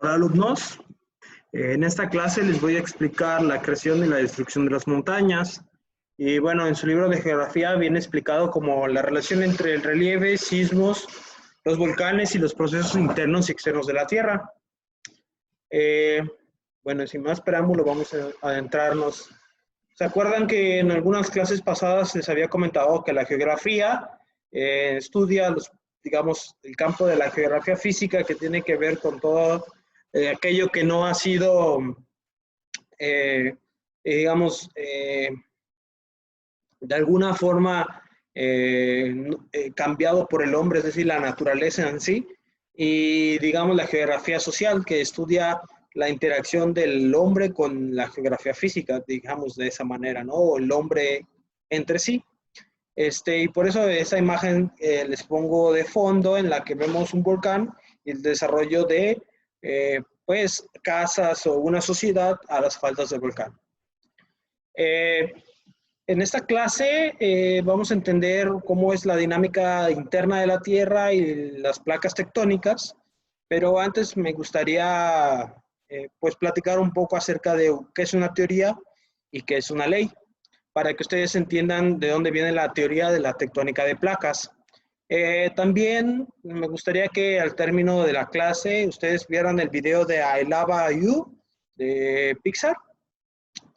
Hola alumnos, en esta clase les voy a explicar la creación y la destrucción de las montañas. Y bueno, en su libro de geografía viene explicado como la relación entre el relieve, sismos, los volcanes y los procesos internos y externos de la Tierra. Bueno, sin más preámbulo vamos a adentrarnos. ¿Se acuerdan que en algunas clases pasadas les había comentado que la geografía estudia digamos, el campo de la geografía física que tiene que ver con todo aquello que no ha sido, digamos, de alguna forma cambiado por el hombre, es decir, la naturaleza en sí, y digamos la geografía social que estudia la interacción del hombre con la geografía física, digamos de esa manera, ¿no? O el hombre entre sí. Y por eso esa imagen les pongo de fondo en la que vemos un volcán y el desarrollo de pues casas o una sociedad a las faldas del volcán. En esta clase vamos a entender cómo es la dinámica interna de la Tierra y las placas tectónicas, pero antes me gustaría pues platicar un poco acerca de qué es una teoría y qué es una ley, para que ustedes entiendan de dónde viene la teoría de la tectónica de placas. También me gustaría que al término de la clase ustedes vieran el video de I Love You de Pixar.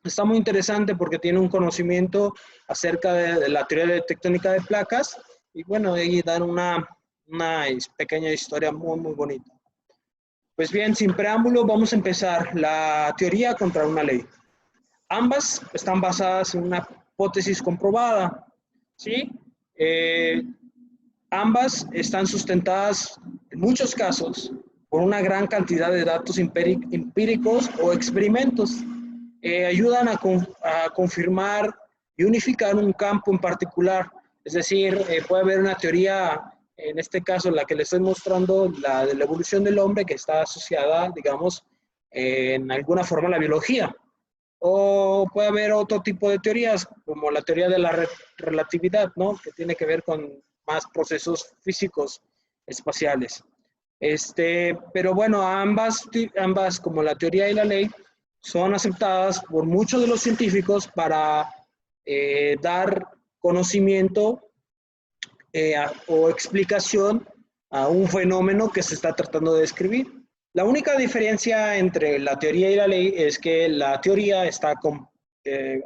Está muy interesante porque tiene un conocimiento acerca de la teoría de tectónica de placas y bueno, ahí dan una pequeña historia muy bonita. Pues bien, sin preámbulo, vamos a empezar. La teoría contra una ley. Ambas están basadas en una hipótesis comprobada, ¿sí? Ambas están sustentadas, en muchos casos, por una gran cantidad de datos empíricos o experimentos. Ayudan a confirmar y unificar un campo en particular. Es decir, puede haber una teoría, en este caso la que les estoy mostrando, la de la evolución del hombre, que está asociada, digamos, en alguna forma a la biología. O puede haber otro tipo de teorías, como la teoría de la relatividad, ¿no? Que tiene que ver con más procesos físicos espaciales. Pero bueno, ambas, como la teoría y la ley, son aceptadas por muchos de los científicos para dar conocimiento o explicación a un fenómeno que se está tratando de describir. La única diferencia entre la teoría y la ley es que la teoría está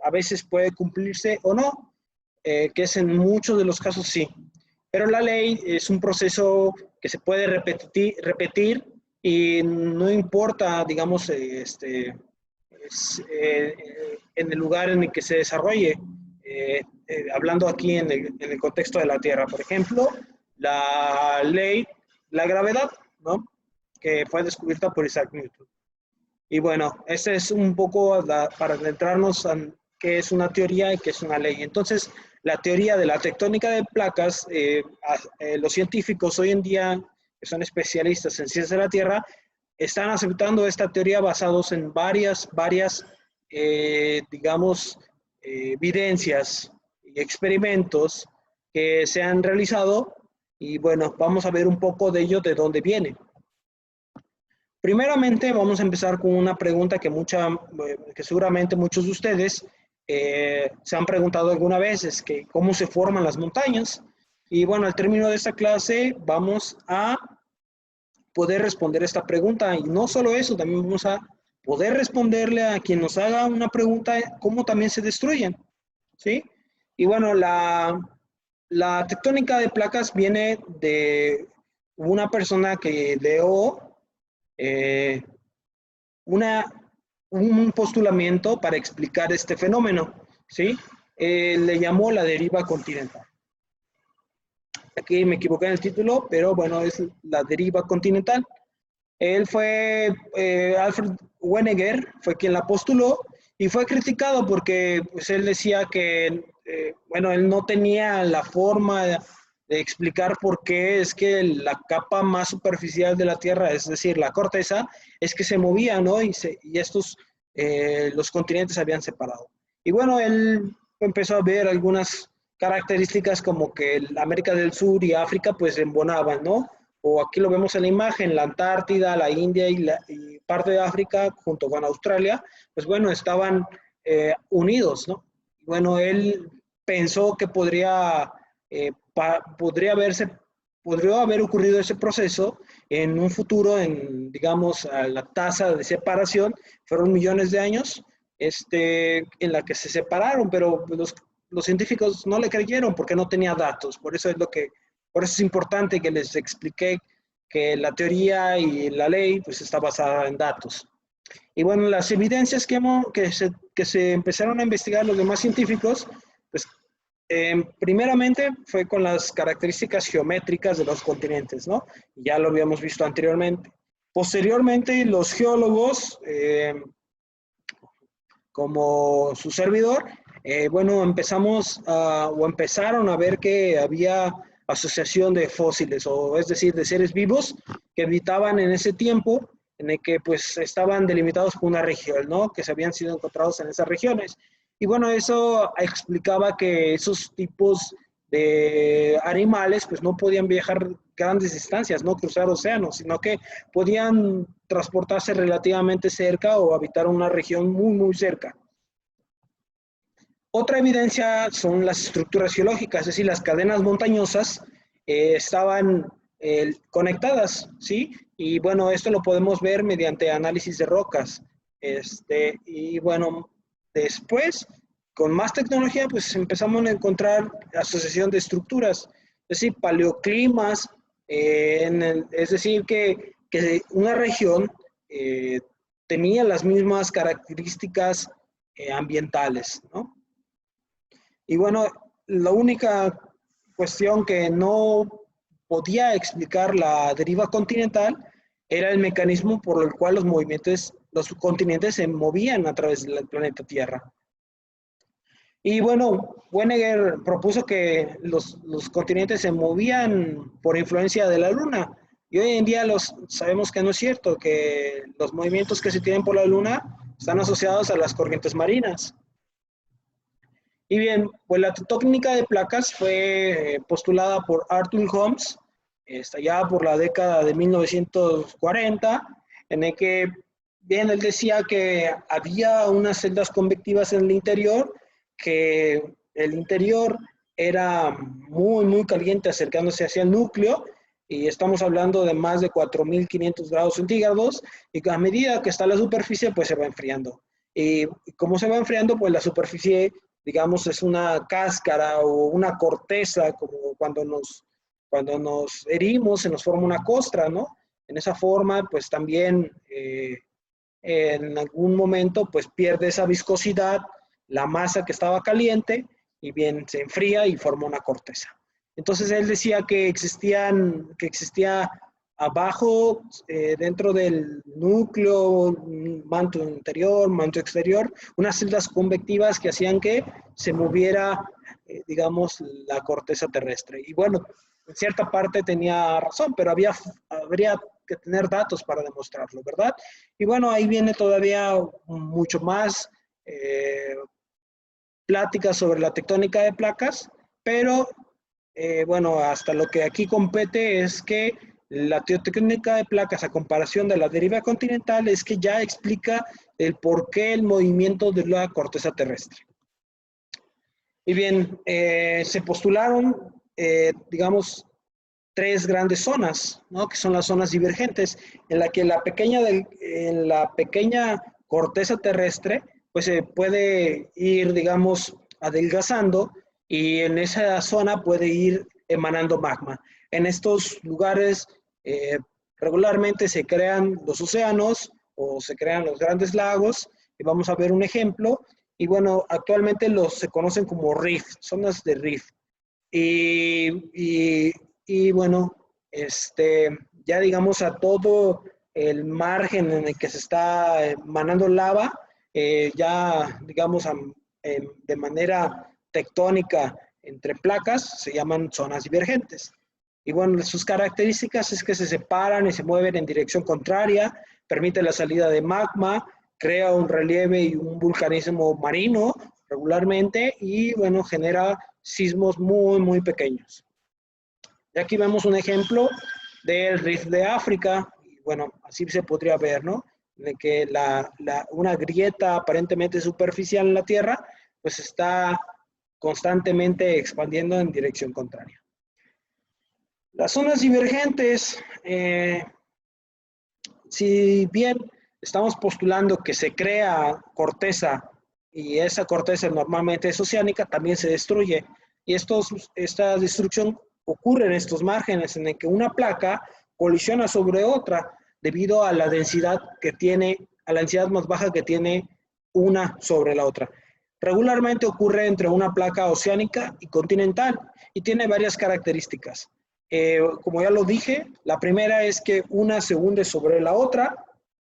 a veces puede cumplirse o no, que es en muchos de los casos sí. Pero la ley es un proceso que se puede repetir y no importa, digamos, en el lugar en el que se desarrolle. Hablando aquí en el contexto de la Tierra, por ejemplo, la ley, la gravedad, ¿no? Que fue descubierta por Isaac Newton. Y bueno, ese es un poco para adentrarnos en qué es una teoría y qué es una ley. Entonces, la teoría de la tectónica de placas, los científicos hoy en día, que son especialistas en ciencias de la Tierra, están aceptando esta teoría basados en varias digamos, evidencias y experimentos que se han realizado. Y bueno, vamos a ver un poco de ello, de dónde viene. Primeramente, vamos a empezar con una pregunta que seguramente muchos de ustedes se han preguntado alguna vez, es que ¿cómo se forman las montañas? Y bueno, al término de esta clase vamos a poder responder esta pregunta. Y no solo eso, también vamos a poder responderle a quien nos haga una pregunta, ¿cómo también se destruyen? ¿Sí? Y bueno, la tectónica de placas viene de una persona que ideó un postulamiento para explicar este fenómeno, ¿sí? Le llamó la deriva continental. Aquí me equivoqué en el título, pero bueno, es la deriva continental. Él fue, Alfred Wegener, fue quien la postuló y fue criticado porque pues, él decía que, bueno, él no tenía la forma de explicar por qué es que la capa más superficial de la Tierra, es decir, la corteza, es que se movía, ¿no? Y los continentes se habían separado. Y bueno, él empezó a ver algunas características como que América del Sur y África pues embonaban, ¿no? O aquí lo vemos en la imagen, la Antártida, la India y parte de África junto con Australia, pues bueno, estaban unidos, ¿no? Bueno, él pensó que podría haber ocurrido ese proceso en un futuro, digamos, a la tasa de separación, fueron millones de años, en la que se separaron, pero los científicos no le creyeron porque no tenía datos. Por eso es importante que les expliqué que la teoría y la ley pues está basada en datos. Y bueno, las evidencias que se empezaron a investigar los demás científicos, pues primeramente fue con las características geométricas de los continentes, ¿no? Ya lo habíamos visto anteriormente. Posteriormente, los geólogos, como su servidor, bueno, empezaron a ver que había asociación de fósiles, o es decir, de seres vivos que habitaban en ese tiempo en el que pues estaban delimitados por una región, ¿no? Que se habían sido encontrados en esas regiones. Y bueno, eso explicaba que esos tipos de animales pues no podían viajar grandes distancias, no cruzar océanos, sino que podían transportarse relativamente cerca o habitar una región muy, muy cerca. Otra evidencia son las estructuras geológicas, es decir, las cadenas montañosas estaban conectadas, ¿sí? Y bueno, esto lo podemos ver mediante análisis de rocas. Y bueno, después, con más tecnología, pues empezamos a encontrar asociación de estructuras, es decir, paleoclimas, es decir, que una región tenía las mismas características ambientales, ¿no? Y bueno, la única cuestión que no podía explicar la deriva continental era el mecanismo por el cual los continentes se movían a través del planeta Tierra. Y bueno, Wenneger propuso que los continentes se movían por influencia de la Luna. Y hoy en día sabemos que no es cierto, que los movimientos que se tienen por la Luna están asociados a las corrientes marinas. Y bien, pues la tectónica de placas fue postulada por Arthur Holmes, ya por la década de 1940, en el que, bien, él decía que había unas celdas convectivas en el interior, que el interior era muy, muy caliente acercándose hacia el núcleo, y estamos hablando de más de 4.500 grados centígrados, y a medida que está la superficie, pues se va enfriando. Y como se va enfriando, pues la superficie, digamos, es una cáscara o una corteza, como cuando nos herimos, se nos forma una costra, ¿no? En esa forma, pues también en algún momento, pues pierde esa viscosidad, la masa que estaba caliente, y bien, se enfría y forma una corteza. Entonces él decía que existía abajo, dentro del núcleo, manto interior, manto exterior, unas celdas convectivas que hacían que se moviera, digamos, la corteza terrestre. Y bueno, en cierta parte tenía razón, pero habría que tener datos para demostrarlo, ¿verdad? Y bueno, ahí viene todavía mucho más pláticas sobre la tectónica de placas, pero bueno, hasta lo que aquí compete es que la teotectónica de placas, a comparación de la deriva continental, es que ya explica el porqué el movimiento de la corteza terrestre. Y bien, se postularon, digamos, tres grandes zonas, ¿no? Que son las zonas divergentes, en la que en la pequeña corteza terrestre, pues se puede ir, digamos, adelgazando, y en esa zona puede ir emanando magma. En estos lugares regularmente se crean los océanos o se crean los grandes lagos, y vamos a ver un ejemplo. Y bueno, actualmente se conocen como rift, zonas de rift. Y bueno, ya digamos a todo el margen en el que se está emanando lava, ya digamos de manera tectónica entre placas, se llaman zonas divergentes. Y bueno, sus características es que se separan y se mueven en dirección contraria, permite la salida de magma, crea un relieve y un vulcanismo marino regularmente, y bueno, genera sismos muy, muy pequeños. Y aquí vemos un ejemplo del Rift de África, y bueno, así se podría ver, ¿no? de que una grieta aparentemente superficial en la Tierra, pues está constantemente expandiendo en dirección contraria. Las zonas divergentes, si bien estamos postulando que se crea corteza y esa corteza normalmente es oceánica, también se destruye. Y esta destrucción ocurre en estos márgenes en el que una placa colisiona sobre otra debido a la densidad que tiene, a la densidad más baja que tiene una sobre la otra. Regularmente ocurre entre una placa oceánica y continental y tiene varias características. Como ya lo dije, la primera es que una se hunde sobre la otra,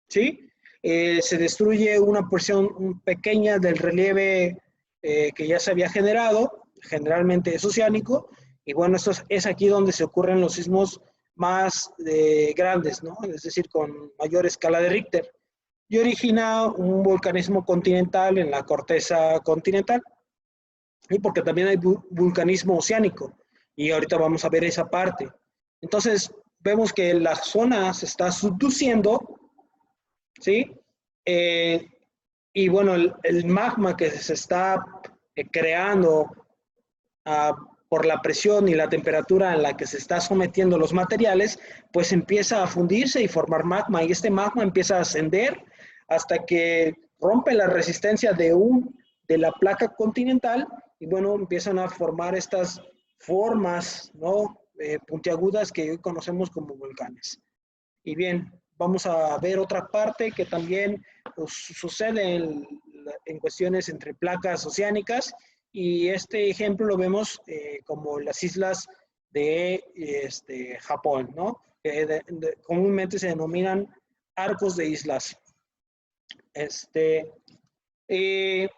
¿sí? Se destruye una porción pequeña del relieve que ya se había generado, generalmente es oceánico, y bueno, esto es aquí donde se ocurren los sismos más grandes, ¿no? Es decir, con mayor escala de Richter, y origina un volcanismo continental en la corteza continental, y porque también hay vulcanismo oceánico, y ahorita vamos a ver esa parte. Entonces, vemos que la zona se está subduciendo, ¿sí? Y bueno, el magma que se está creando por la presión y la temperatura en la que se está sometiendo los materiales, pues empieza a fundirse y formar magma, y este magma empieza a ascender hasta que rompe la resistencia de la placa continental, y bueno, empiezan a formar estas formas, ¿no? Puntiagudas que hoy conocemos como volcanes. Y bien, vamos a ver otra parte que también pues, sucede en cuestiones entre placas oceánicas, y este ejemplo lo vemos como las islas de Japón, ¿no? Comúnmente se denominan arcos de islas.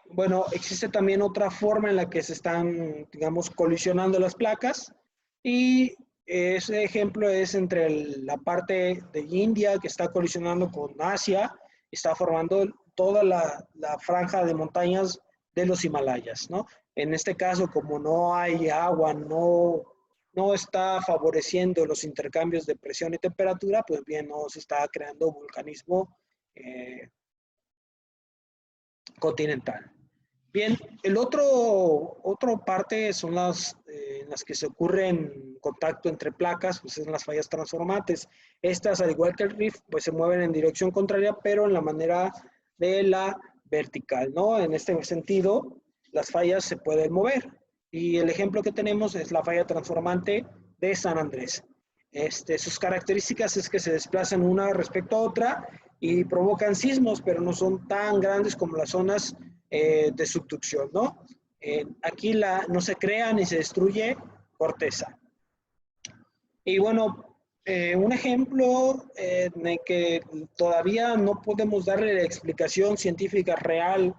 Bueno, existe también otra forma en la que se están, digamos, colisionando las placas, y ese ejemplo es entre la parte de India que está colisionando con Asia, está formando toda la franja de montañas de los Himalayas, ¿no? En este caso, como no hay agua, no está favoreciendo los intercambios de presión y temperatura, pues bien, no se está creando vulcanismo continental. Bien, el otro parte son las que se ocurre en contacto entre placas, pues son las fallas transformantes. Estas, al igual que el rift, pues se mueven en dirección contraria, pero en la manera de la vertical, ¿no? En este sentido, las fallas se pueden mover. Y el ejemplo que tenemos es la falla transformante de San Andrés. Sus características es que se desplazan una respecto a otra y provocan sismos, pero no son tan grandes como las zonas de subducción, ¿no? Aquí no se crea ni se destruye corteza. Y bueno, un ejemplo en el que todavía no podemos darle la explicación científica real,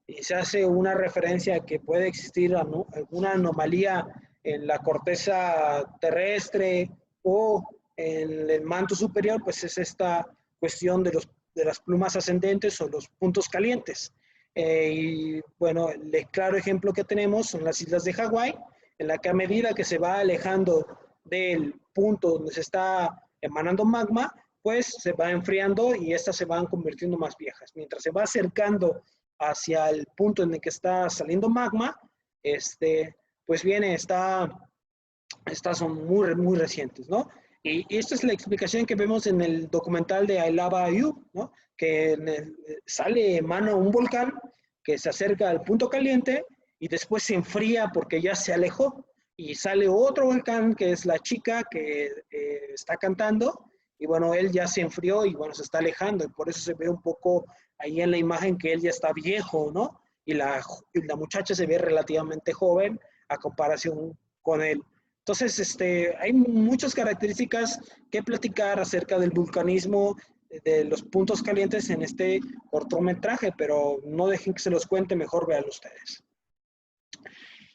y se hace una referencia a que puede existir alguna anomalía en la corteza terrestre o en el manto superior, pues es esta cuestión de las plumas ascendentes o los puntos calientes. Y bueno, el claro ejemplo que tenemos son las islas de Hawái, en la que a medida que se va alejando del punto donde se está emanando magma, pues se va enfriando y estas se van convirtiendo más viejas. Mientras se va acercando hacia el punto en el que está saliendo magma, pues viene, estas son muy, muy recientes, ¿no? Y esta es la explicación que vemos en el documental de I Lava You, ¿no? Que emana un volcán que se acerca al punto caliente y después se enfría porque ya se alejó, y sale otro volcán que es la chica que está cantando, y bueno, él ya se enfrió y bueno, se está alejando, y por eso se ve un poco ahí en la imagen que él ya está viejo, ¿no? Y la muchacha se ve relativamente joven a comparación con él. Entonces, hay muchas características que platicar acerca del vulcanismo, de los puntos calientes en este cortometraje, pero no dejen que se los cuente, mejor vean ustedes.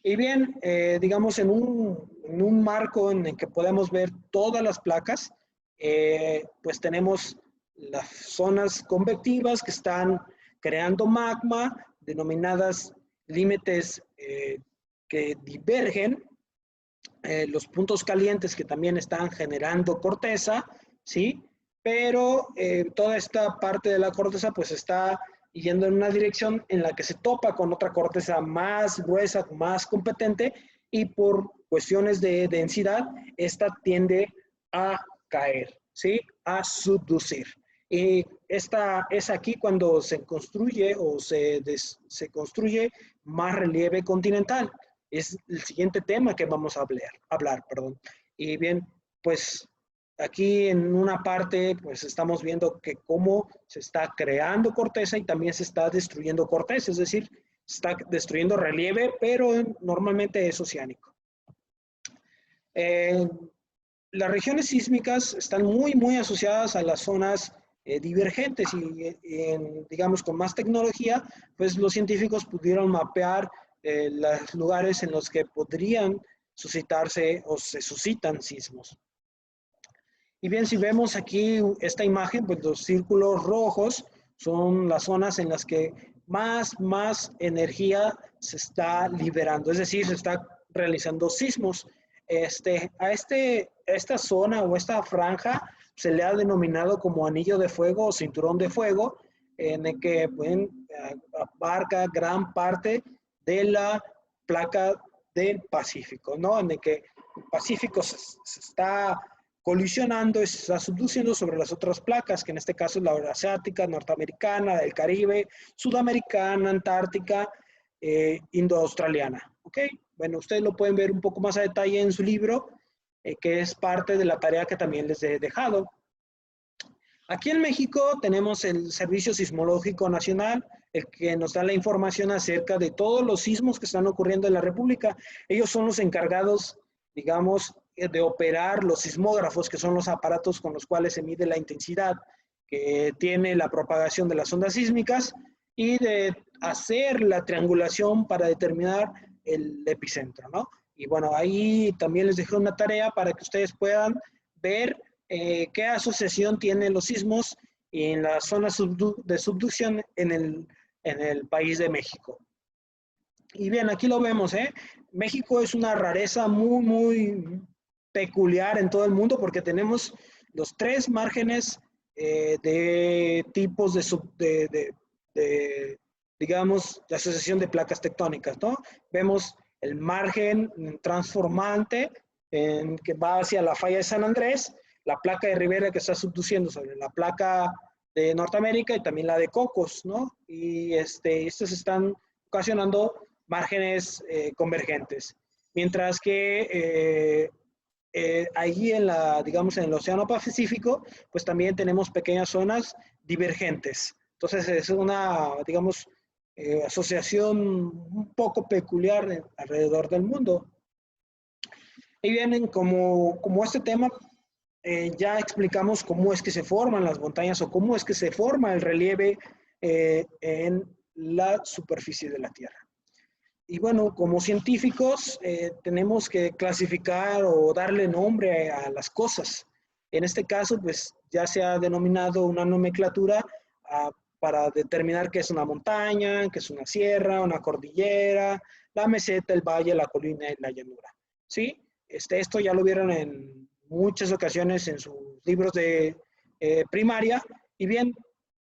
Y bien, digamos, en un marco en el que podemos ver todas las placas, pues tenemos las zonas convectivas que están creando magma, denominadas límites que divergen, los puntos calientes que también están generando corteza, ¿sí? pero toda esta parte de la corteza pues está yendo en una dirección en la que se topa con otra corteza más gruesa, más competente, y por cuestiones de densidad, esta tiende a caer, ¿sí? A subducir. Y esta es aquí cuando se construye o se construye más relieve continental. Es el siguiente tema que vamos a hablar, perdón. Y bien, pues aquí en una parte, pues estamos viendo que cómo se está creando corteza y también se está destruyendo corteza, es decir, se está destruyendo relieve, pero normalmente es oceánico. Las regiones sísmicas están muy asociadas a las zonas divergentes y, digamos, con más tecnología, pues los científicos pudieron mapear los lugares en los que podrían suscitarse o se suscitan sismos. Y bien, si vemos aquí esta imagen, pues los círculos rojos son las zonas en las que más energía se está liberando, es decir, se está realizando sismos. Esta zona o esta franja se le ha denominado como anillo de fuego o cinturón de fuego, en el que abarca gran parte de la placa del Pacífico, ¿no? En el que el Pacífico se está colisionando y se está subduciendo sobre las otras placas, que en este caso es la euroasiática, norteamericana, del Caribe, sudamericana, antártica, indo-australiana. ¿Ok? Bueno, ustedes lo pueden ver un poco más a detalle en su libro, que es parte de la tarea que también les he dejado. Aquí en México tenemos el Servicio Sismológico Nacional, el que nos da la información acerca de todos los sismos que están ocurriendo en la República. Ellos son los encargados, digamos, de operar los sismógrafos, que son los aparatos con los cuales se mide la intensidad que tiene la propagación de las ondas sísmicas y de hacer la triangulación para determinar el epicentro, ¿no? Y bueno, ahí también les dejé una tarea para que ustedes puedan ver qué asociación tienen los sismos en las zonas de subducción en el país de México. Y bien, aquí lo vemos, ¿eh? México es una rareza muy peculiar en todo el mundo porque tenemos los tres márgenes de tipos digamos, de asociación de placas tectónicas, ¿no? Vemos el margen transformante que va hacia la falla de San Andrés, la placa de Rivera que está subduciendo sobre la placa de Norteamérica y también la de Cocos, ¿no? Y estos están ocasionando márgenes convergentes. Mientras que allí digamos, en el Océano Pacífico, pues también tenemos pequeñas zonas divergentes. Entonces es una, digamos, asociación un poco peculiar alrededor del mundo. Y vienen como este tema, ya explicamos cómo es que se forman las montañas o cómo es que se forma el relieve en la superficie de la Tierra. Y bueno, como científicos tenemos que clasificar o darle nombre a las cosas. En este caso, pues ya se ha denominado una nomenclatura para determinar qué es una montaña, qué es una sierra, una cordillera, la meseta, el valle, la colina y la llanura. ¿Sí? Esto ya lo vieron en muchas ocasiones en sus libros de primaria. Y bien,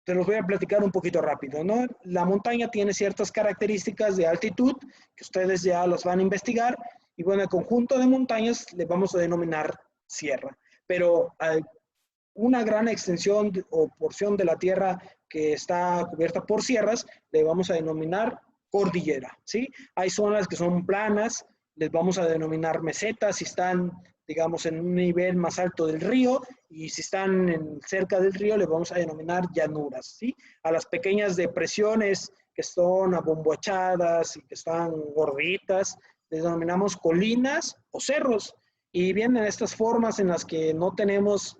te los voy a platicar un poquito rápido, ¿no? La montaña tiene ciertas características de altitud que ustedes ya los van a investigar y bueno, el conjunto de montañas le vamos a denominar sierra, pero una gran extensión o porción de la tierra que está cubierta por sierras le vamos a denominar cordillera, ¿sí? Hay zonas que son planas, les vamos a denominar mesetas si están, digamos, en un nivel más alto del río, y si están cerca del río les vamos a denominar llanuras, ¿sí? A las pequeñas depresiones que son abombochadas y que están gorditas, les denominamos colinas o cerros. Y vienen estas formas en las que no tenemos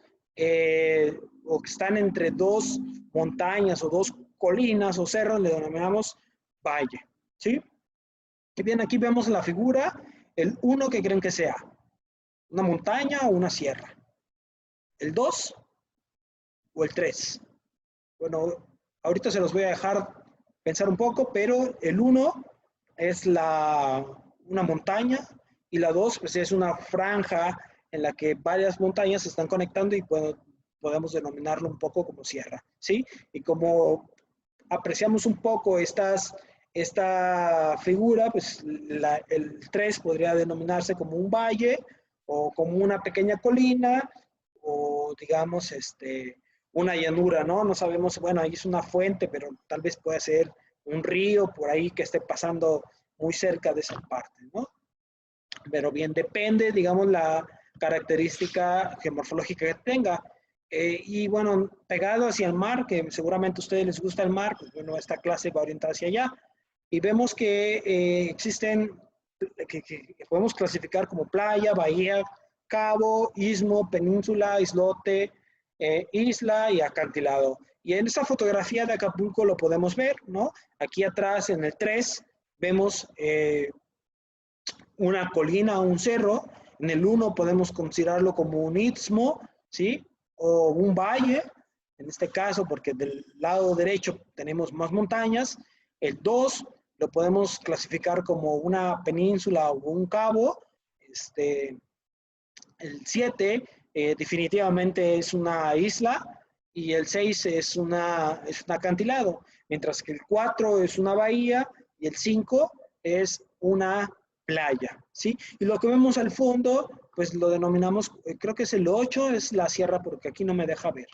o que están entre dos montañas o dos colinas o cerros, le denominamos valle, ¿sí? Y bien, aquí vemos la figura, el 1 que creen que sea, una montaña o una sierra, el 2 o el 3. Bueno, ahorita se los voy a dejar pensar un poco, pero el 1 es una montaña y la 2 pues es una franja en la que varias montañas se están conectando y bueno, podemos denominarlo un poco como sierra, ¿sí? Y como apreciamos un poco esta figura, pues el 3 podría denominarse como un valle o como una pequeña colina o digamos una llanura, ¿no? No sabemos, bueno, ahí es una fuente, pero tal vez pueda ser un río por ahí que esté pasando muy cerca de esa parte, ¿no? Pero bien, depende, digamos, la característica geomorfológica que tenga. Y bueno, pegado hacia el mar, que seguramente a ustedes les gusta el mar, pues bueno, esta clase va orientada hacia allá. Y vemos que existen, que podemos clasificar como playa, bahía, cabo, istmo, península, islote, isla y acantilado. Y en esta fotografía de Acapulco lo podemos ver, ¿no? Aquí atrás en el 3 vemos una colina o un cerro. En el 1 podemos considerarlo como un istmo, ¿sí? O un valle, en este caso, porque del lado derecho tenemos más montañas. El 2 lo podemos clasificar como una península o un cabo. El 7 definitivamente es una isla y el 6 es un acantilado, mientras que el 4 es una bahía y el 5 es una playa, ¿sí? Y lo que vemos al fondo, pues lo denominamos, creo que es el 8, es la sierra, porque aquí no me deja ver.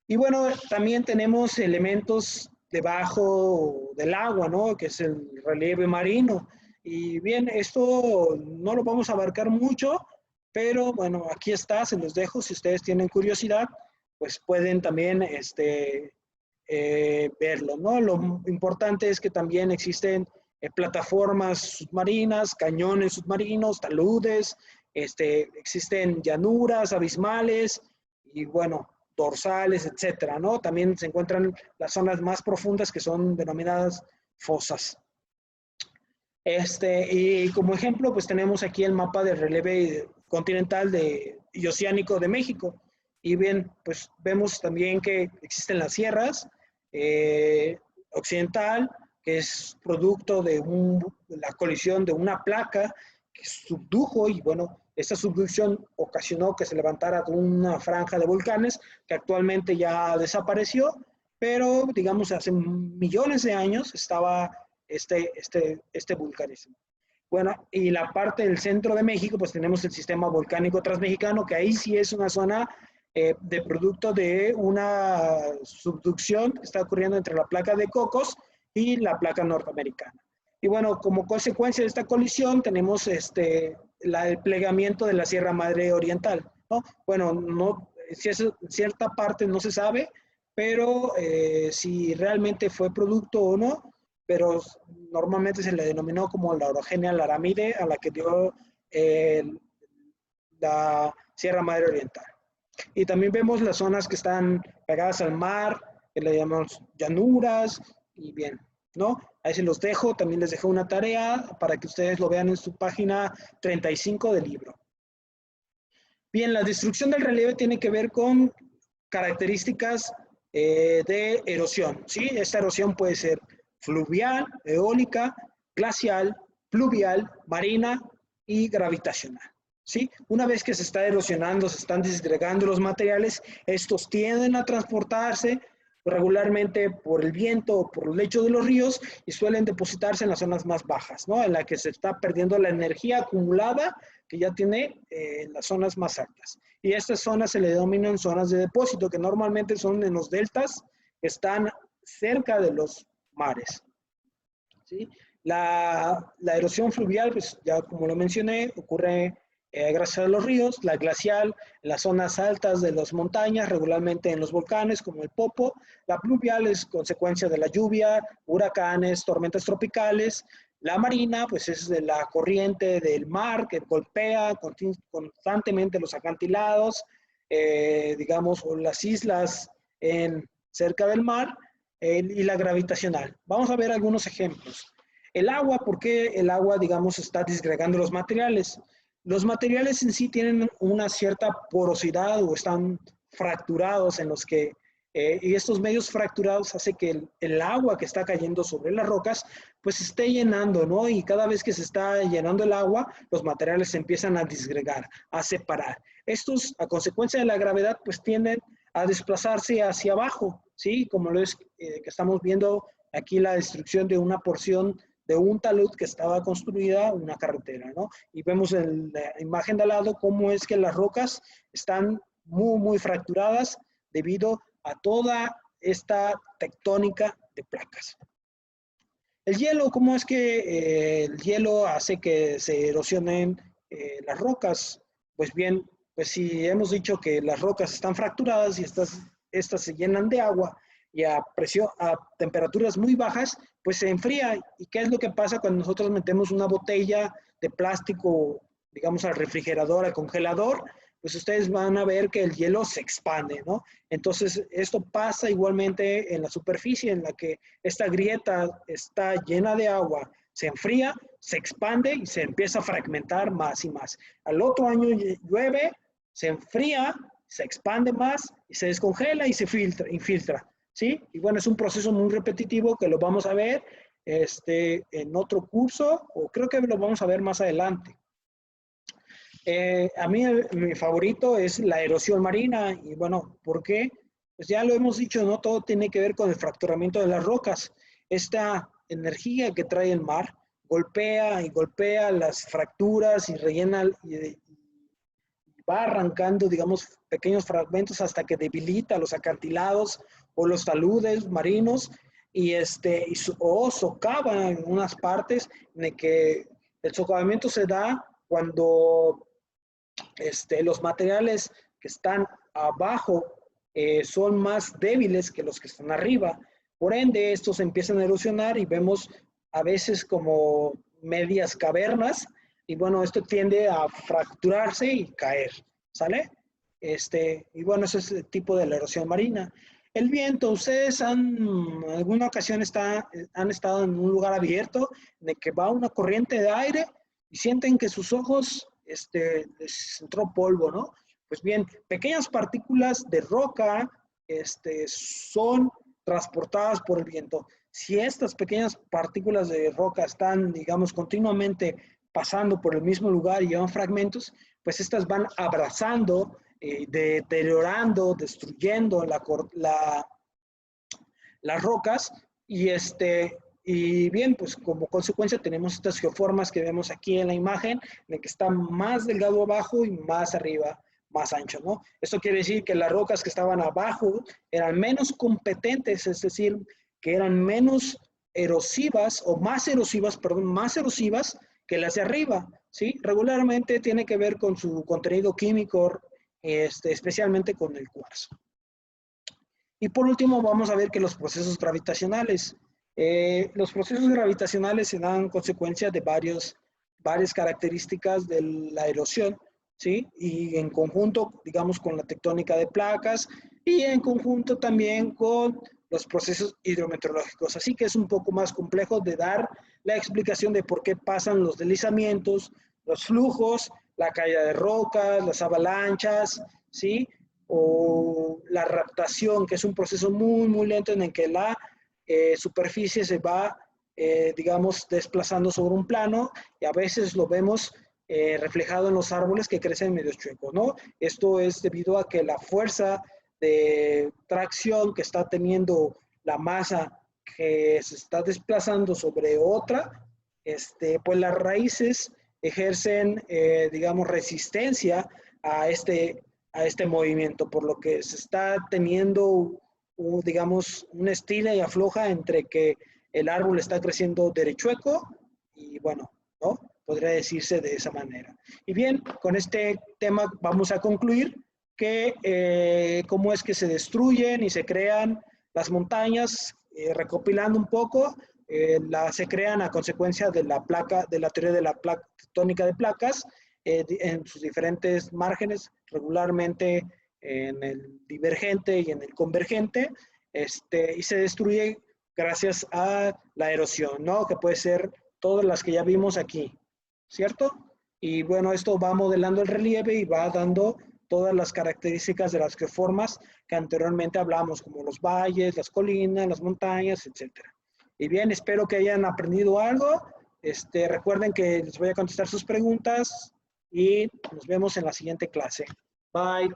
Y bueno, también tenemos elementos debajo del agua, ¿no? Que es el relieve marino. Y bien, esto no lo vamos a abarcar mucho, pero bueno, aquí está, se los dejo. Si ustedes tienen curiosidad, pues pueden también verlo, ¿no? Lo importante es que también existen plataformas submarinas, cañones submarinos, taludes, existen llanuras abismales y bueno, dorsales, etcétera, ¿no? También se encuentran las zonas más profundas que son denominadas fosas. Y como ejemplo, pues tenemos aquí el mapa de relieve continental y oceánico de México. Y bien, pues vemos también que existen las sierras occidental, que es producto de la colisión de una placa que subdujo y bueno, esta subducción ocasionó que se levantara una franja de volcanes que actualmente ya desapareció, pero digamos hace millones de años estaba este vulcanismo. Bueno, y la parte del centro de México, pues tenemos el sistema volcánico transmexicano, que ahí sí es una zona de producto de una subducción que está ocurriendo entre la placa de Cocos y la placa norteamericana. Y bueno, como consecuencia de esta colisión tenemos el plegamiento de la Sierra Madre Oriental, ¿no? Bueno, no, si es, cierta parte no se sabe, pero si realmente fue producto o no, pero normalmente se le denominó como la orogenia laramide a la que dio la Sierra Madre Oriental. Y también vemos las zonas que están pegadas al mar, que le llamamos llanuras, y bien, ¿no? Ahí se los dejo, también les dejo una tarea para que ustedes lo vean en su página 35 del libro. Bien, la destrucción del relieve tiene que ver con características de erosión, ¿sí? Esta erosión puede ser fluvial, eólica, glacial, pluvial, marina y gravitacional, ¿sí? Una vez que se está erosionando, se están disgregando los materiales, estos tienden a transportarse regularmente por el viento o por el lecho de los ríos y suelen depositarse en las zonas más bajas, ¿no? En la que se está perdiendo la energía acumulada que ya tiene en las zonas más altas. Y estas zonas se le denominan zonas de depósito, que normalmente son en los deltas que están cerca de los mares, ¿sí? La erosión fluvial, pues ya como lo mencioné, ocurre gracias a los ríos, la glacial en las zonas altas de las montañas, regularmente en los volcanes como el Popo. La pluvial es consecuencia de la lluvia, huracanes, tormentas tropicales. La marina, pues es de la corriente del mar que golpea constantemente los acantilados, digamos, o las islas cerca del mar, y la gravitacional. Vamos a ver algunos ejemplos. El agua, ¿por qué el agua, digamos, está disgregando los materiales? Los materiales en sí tienen una cierta porosidad o están fracturados en los que y estos medios fracturados hace que el agua que está cayendo sobre las rocas pues se esté llenando, ¿no? Y cada vez que se está llenando el agua, los materiales se empiezan a disgregar, a separar. Estos, a consecuencia de la gravedad, pues tienden a desplazarse hacia abajo, ¿sí? Como lo es que estamos viendo aquí la destrucción de una porción de un talud que estaba construida una carretera, ¿no? Y vemos en la imagen de al lado cómo es que las rocas están muy fracturadas debido a toda esta tectónica de placas. El hielo, ¿cómo es que el hielo hace que se erosionen las rocas? Pues bien, pues si hemos dicho que las rocas están fracturadas y estas se llenan de agua y a temperaturas muy bajas, pues se enfría. ¿Y qué es lo que pasa cuando nosotros metemos una botella de plástico, digamos, al refrigerador, al congelador? Pues ustedes van a ver que el hielo se expande, ¿no? Entonces, esto pasa igualmente en la superficie en la que esta grieta está llena de agua, se enfría, se expande y se empieza a fragmentar más y más. Al otro año llueve, se enfría, se expande más y se descongela y se infiltra, ¿sí? Y bueno, es un proceso muy repetitivo que lo vamos a ver en otro curso, o creo que lo vamos a ver más adelante. A mí mi favorito es la erosión marina. Y bueno, ¿por qué? Pues ya lo hemos dicho, ¿no? Todo tiene que ver con el fracturamiento de las rocas. Esta energía que trae el mar golpea y golpea las fracturas y rellena y va arrancando, digamos, pequeños fragmentos hasta que debilita los acantilados o los taludes marinos o socava en unas partes en el que el socavamiento se da cuando los materiales que están abajo son más débiles que los que están arriba. Por ende, estos empiezan a erosionar y vemos a veces como medias cavernas. Y bueno, esto tiende a fracturarse y caer, ¿sale? Y bueno, ese es el tipo de la erosión marina. El viento, ustedes en alguna ocasión han estado en un lugar abierto en el que va una corriente de aire y sienten que sus ojos les entró polvo, ¿no? Pues bien, pequeñas partículas de roca son transportadas por el viento. Si estas pequeñas partículas de roca están, digamos, continuamente pasando por el mismo lugar y llevan fragmentos, pues estas van abrazando, deteriorando, destruyendo las rocas y bien, pues como consecuencia tenemos estas geoformas que vemos aquí en la imagen, en que está más delgado abajo y más arriba, más ancho, ¿no? Esto quiere decir que las rocas que estaban abajo eran menos competentes, es decir, que eran menos erosivas o más erosivas, perdón, más erosivas que las de arriba, ¿sí? Regularmente tiene que ver con su contenido químico, especialmente con el cuarzo. Y por último, vamos a ver que los procesos gravitacionales. Los procesos gravitacionales se dan consecuencia de varias características de la erosión, ¿sí? Y en conjunto, digamos, con la tectónica de placas y en conjunto también con los procesos hidrometeorológicos. Así que es un poco más complejo de dar la explicación de por qué pasan los deslizamientos, los flujos, la caída de rocas, las avalanchas, ¿sí? O la raptación, que es un proceso muy lento en el que la superficie se va, digamos, desplazando sobre un plano y a veces lo vemos reflejado en los árboles que crecen medio chuecos, ¿no? Esto es debido a que la fuerza de tracción que está teniendo la masa que se está desplazando sobre otra, pues las raíces ejercen, digamos, resistencia a este movimiento, por lo que se está teniendo, digamos, un estira y afloja entre que el árbol está creciendo derechueco y bueno, ¿no? Podría decirse de esa manera. Y bien, con este tema vamos a concluir que cómo es que se destruyen y se crean las montañas, recopilando un poco, se crean a consecuencia de la teoría de la placa tectónica de placas, en sus diferentes márgenes, regularmente en el divergente y en el convergente, y se destruye gracias a la erosión, ¿no? Que puede ser todas las que ya vimos aquí, ¿cierto? Y bueno, esto va modelando el relieve y va dando todas las características de las geoformas que anteriormente hablamos, como los valles, las colinas, las montañas, etc. Y bien, espero que hayan aprendido algo. Recuerden que les voy a contestar sus preguntas y nos vemos en la siguiente clase. Bye.